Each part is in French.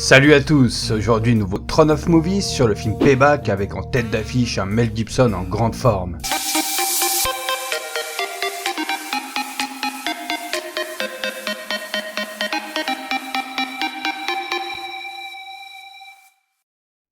Salut à tous, aujourd'hui nouveau Throne of Movies sur le film Payback avec en tête d'affiche un Mel Gibson en grande forme.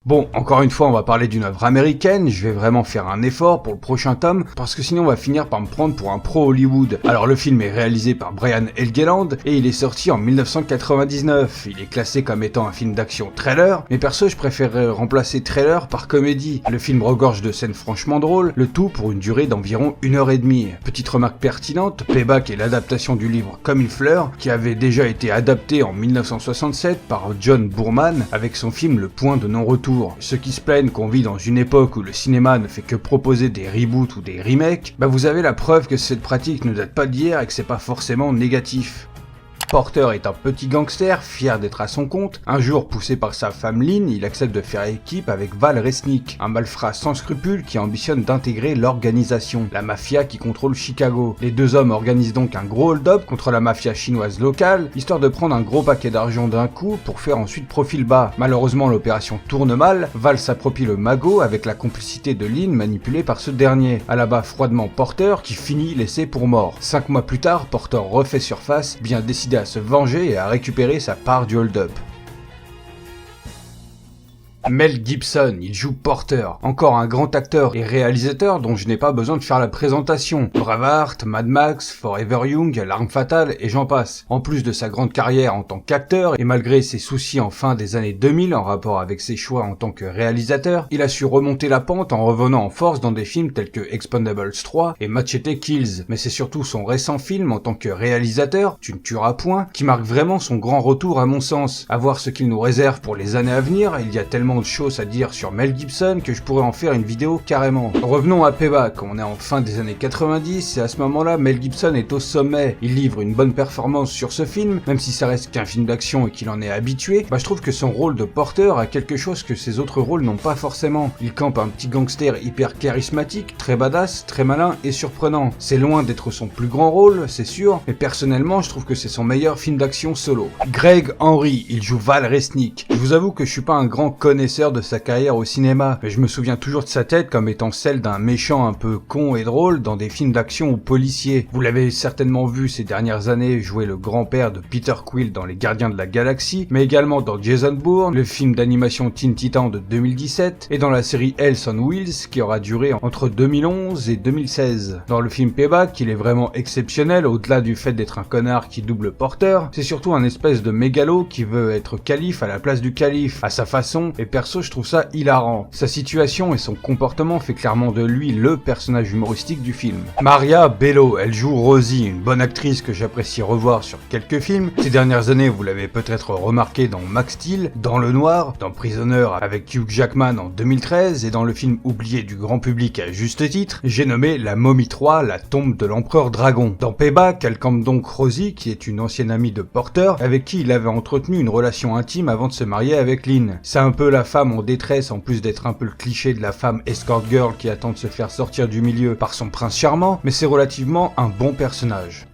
Bon, encore une fois, on va parler d'une œuvre américaine, je vais vraiment faire un effort pour le prochain tome, parce que sinon on va finir par me prendre pour un pro Hollywood. Alors le film est réalisé par Brian Helgeland, et il est sorti en 1999. Il est classé comme étant un film d'action trailer, mais perso je préférerais remplacer trailer par comédie. Le film regorge de scènes franchement drôles, le tout pour une durée d'environ 1h30. Petite remarque pertinente, Payback est l'adaptation du livre Comme une fleur, qui avait déjà été adapté en 1967 par John Boorman, avec son film Le Point de non-retour. Ceux qui se plaignent qu'on vit dans une époque où le cinéma ne fait que proposer des reboots ou des remakes, vous avez la preuve que cette pratique ne date pas d'hier et que c'est pas forcément négatif. Porter est un petit gangster, fier d'être à son compte. Un jour, poussé par sa femme Lynn, il accepte de faire équipe avec Val Resnick, un malfrat sans scrupules qui ambitionne d'intégrer l'organisation, la mafia qui contrôle Chicago. Les deux hommes organisent donc un gros hold-up contre la mafia chinoise locale, histoire de prendre un gros paquet d'argent d'un coup pour faire ensuite profil bas. Malheureusement, l'opération tourne mal, Val s'approprie le magot avec la complicité de Lynn manipulée par ce dernier. À la bas froidement Porter qui finit laissé pour mort. 5 mois plus tard, Porter refait surface, bien décidé à se venger et à récupérer sa part du hold-up. Mel Gibson, il joue Porter, encore un grand acteur et réalisateur dont je n'ai pas besoin de faire la présentation. Braveheart, Mad Max, Forever Young, L'Arme Fatale et j'en passe. En plus de sa grande carrière en tant qu'acteur et malgré ses soucis en fin des années 2000 en rapport avec ses choix en tant que réalisateur, il a su remonter la pente en revenant en force dans des films tels que Expendables 3 et Machete Kills. Mais c'est surtout son récent film en tant que réalisateur, Tu ne tueras point, qui marque vraiment son grand retour à mon sens. À voir ce qu'il nous réserve pour les années à venir, il y a tellement de choses à dire sur Mel Gibson que je pourrais en faire une vidéo carrément. Revenons à Payback, on est en fin des années 90 et à ce moment-là Mel Gibson est au sommet. Il livre une bonne performance sur ce film, même si ça reste qu'un film d'action et qu'il en est habitué, je trouve que son rôle de Porter a quelque chose que ses autres rôles n'ont pas forcément. Il campe un petit gangster hyper charismatique, très badass, très malin et surprenant. C'est loin d'être son plus grand rôle, c'est sûr, mais personnellement je trouve que c'est son meilleur film d'action solo. Greg Henry, il joue Val Resnick. Je vous avoue que je suis pas un grand connaisseur de sa carrière au cinéma, mais je me souviens toujours de sa tête comme étant celle d'un méchant un peu con et drôle dans des films d'action ou policiers. Vous l'avez certainement vu ces dernières années jouer le grand-père de Peter Quill dans Les Gardiens de la Galaxie, mais également dans Jason Bourne, le film d'animation Teen Titans de 2017, et dans la série Hell on Wheels qui aura duré entre 2011 et 2016. Dans le film Payback, il est vraiment exceptionnel, au-delà du fait d'être un connard qui double Porter, c'est surtout un espèce de mégalo qui veut être calife à la place du calife, à sa façon, et perso je trouve ça hilarant. Sa situation et son comportement fait clairement de lui le personnage humoristique du film. Maria Bello, elle joue Rosie, une bonne actrice que j'apprécie revoir sur quelques films. Ces dernières années, vous l'avez peut-être remarqué dans Max Steel, Dans le Noir, dans Prisoner avec Hugh Jackman en 2013 et dans le film oublié du grand public à juste titre, j'ai nommé La Momie 3, la tombe de l'empereur dragon. Dans Payback, elle campe donc Rosie, qui est une ancienne amie de Porter, avec qui il avait entretenu une relation intime avant de se marier avec Lynn. C'est un peu la femme en détresse en plus d'être un peu le cliché de la femme escort girl qui attend de se faire sortir du milieu par son prince charmant, mais c'est relativement un bon personnage.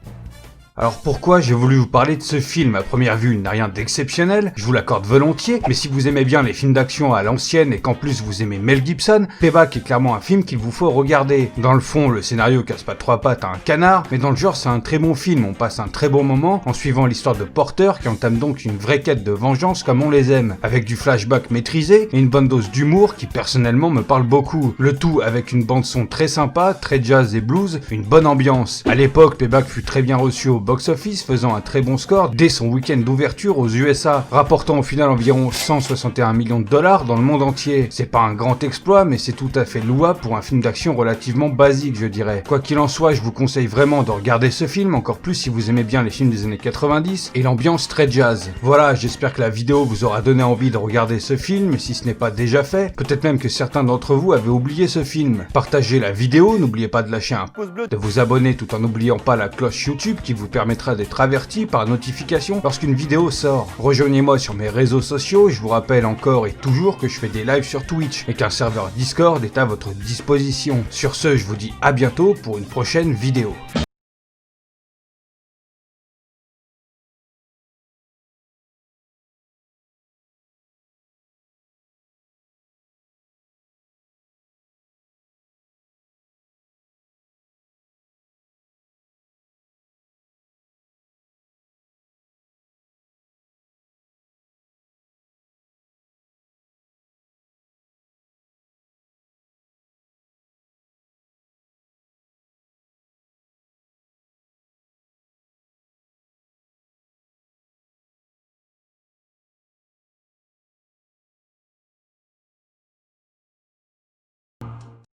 Alors pourquoi j'ai voulu vous parler de ce film? À première vue, il n'a rien d'exceptionnel, je vous l'accorde volontiers, mais si vous aimez bien les films d'action à l'ancienne et qu'en plus vous aimez Mel Gibson, Payback est clairement un film qu'il vous faut regarder. Dans le fond, le scénario casse pas trois pattes à un canard, mais dans le genre c'est un très bon film, on passe un très bon moment en suivant l'histoire de Porter qui entame donc une vraie quête de vengeance comme on les aime, avec du flashback maîtrisé et une bonne dose d'humour qui personnellement me parle beaucoup. Le tout avec une bande son très sympa, très jazz et blues, une bonne ambiance. À l'époque, Payback fut très bien reçu au box-office, faisant un très bon score dès son week-end d'ouverture aux USA, rapportant au final environ 161 millions de dollars dans le monde entier. C'est pas un grand exploit, mais c'est tout à fait louable pour un film d'action relativement basique, je dirais. Quoi qu'il en soit, je vous conseille vraiment de regarder ce film, encore plus si vous aimez bien les films des années 90 et l'ambiance très jazz. Voilà, j'espère que la vidéo vous aura donné envie de regarder ce film, si ce n'est pas déjà fait. Peut-être même que certains d'entre vous avaient oublié ce film. Partagez la vidéo, n'oubliez pas de lâcher un pouce bleu, de vous abonner tout en n'oubliant pas la cloche YouTube qui vous permettra d'être averti par notification lorsqu'une vidéo sort. Rejoignez-moi sur mes réseaux sociaux, je vous rappelle encore et toujours que je fais des lives sur Twitch et qu'un serveur Discord est à votre disposition. Sur ce, je vous dis à bientôt pour une prochaine vidéo.